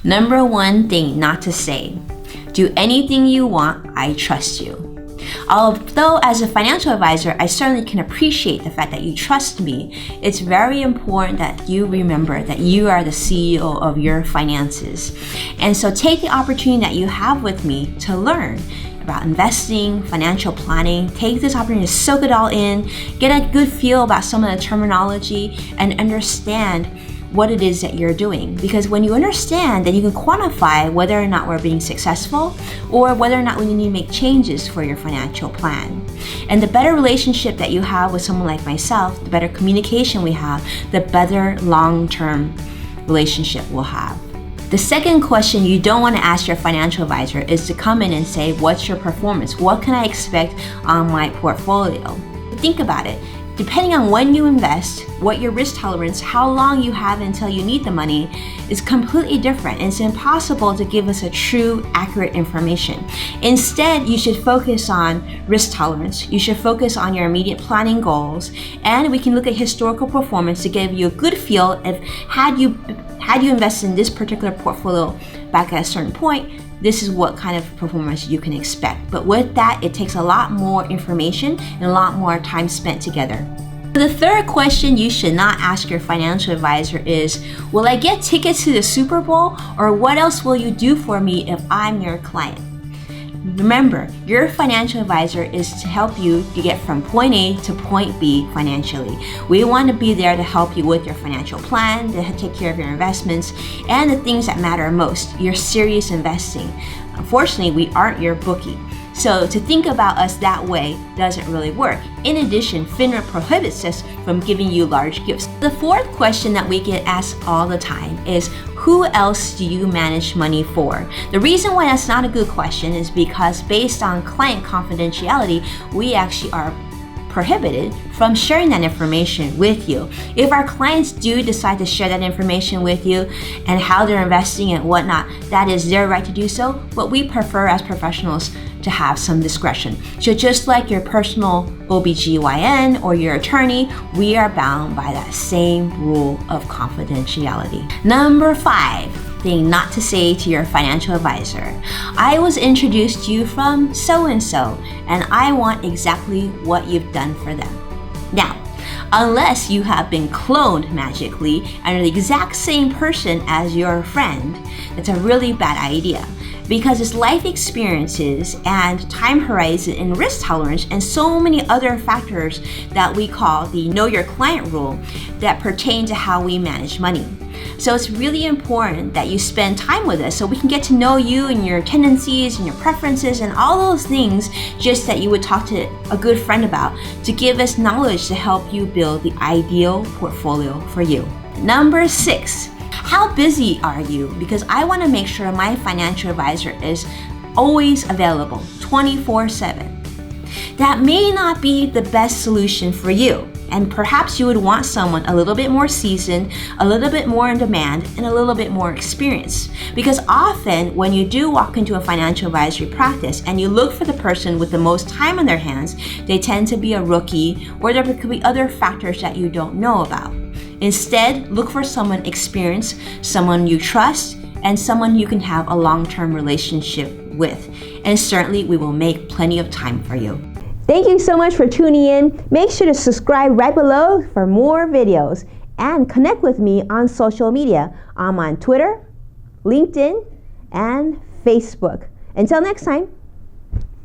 Number one thing not to say: do anything you want, I trust you. Although as a financial advisor, I certainly can appreciate the fact that you trust me, it's very important that you remember that you are the CEO of your finances. And so take the opportunity that you have with me to learn about investing, financial planning. Take this opportunity to soak it all in, get a good feel about some of the terminology, and understand what it is that you're doing. Because when you understand, then you can quantify whether or not we're being successful or whether or not we need to make changes for your financial plan. And the better relationship that you have with someone like myself, the better communication we have, the better long-term relationship we'll have. The second question you don't want to ask your financial advisor is to come in and say, what's your performance? What can I expect on my portfolio? Think about it. Depending on when you invest, what your risk tolerance, how long you have until you need the money is completely different. It's impossible to give us a true, accurate information. Instead, you should focus on risk tolerance. You should focus on your immediate planning goals, and we can look at historical performance to give you a good feel of had you invested in this particular portfolio back at a certain point, this is what kind of performance you can expect. But with that, it takes a lot more information and a lot more time spent together. The third question you should not ask your financial advisor is, will I get tickets to the Super Bowl, or what else will you do for me if I'm your client? Remember, your financial advisor is to help you to get from point A to point B financially. We want to be there to help you with your financial plan, to take care of your investments, and the things that matter most, your serious investing. Unfortunately, we aren't your bookie. So to think about us that way doesn't really work. In addition, FINRA prohibits us from giving you large gifts. The fourth question that we get asked all the time is, who else do you manage money for? The reason why that's not a good question is because based on client confidentiality, we actually are prohibited from sharing that information with you. If our clients do decide to share that information with you and how they're investing and whatnot, that is their right to do so, but we prefer as professionals to have some discretion. So just like your personal OBGYN or your attorney, we are bound by that same rule of confidentiality. Number 5 thing not to say to your financial advisor: I was introduced to you from so-and-so, and I want exactly what you've done for them. Now, unless you have been cloned magically and are the exact same person as your friend, that's a really bad idea. Because it's life experiences and time horizon and risk tolerance and so many other factors that we call the know your client rule that pertain to how we manage money. So it's really important that you spend time with us so we can get to know you and your tendencies and your preferences and all those things just that you would talk to a good friend about, to give us knowledge to help you build the ideal portfolio for you. Number 6. How busy are you? Because I want to make sure my financial advisor is always available 24/7. That may not be the best solution for you, and perhaps you would want someone a little bit more seasoned, a little bit more in demand, and a little bit more experienced. Because often when you do walk into a financial advisory practice and you look for the person with the most time on their hands, they tend to be a rookie, or there could be other factors that you don't know about. Instead, look for someone experienced, someone you trust, and someone you can have a long-term relationship with. And certainly we will make plenty of time for you. Thank you so much for tuning in. Make sure to subscribe right below for more videos and connect with me on social media. I'm on Twitter, LinkedIn, and Facebook. Until next time,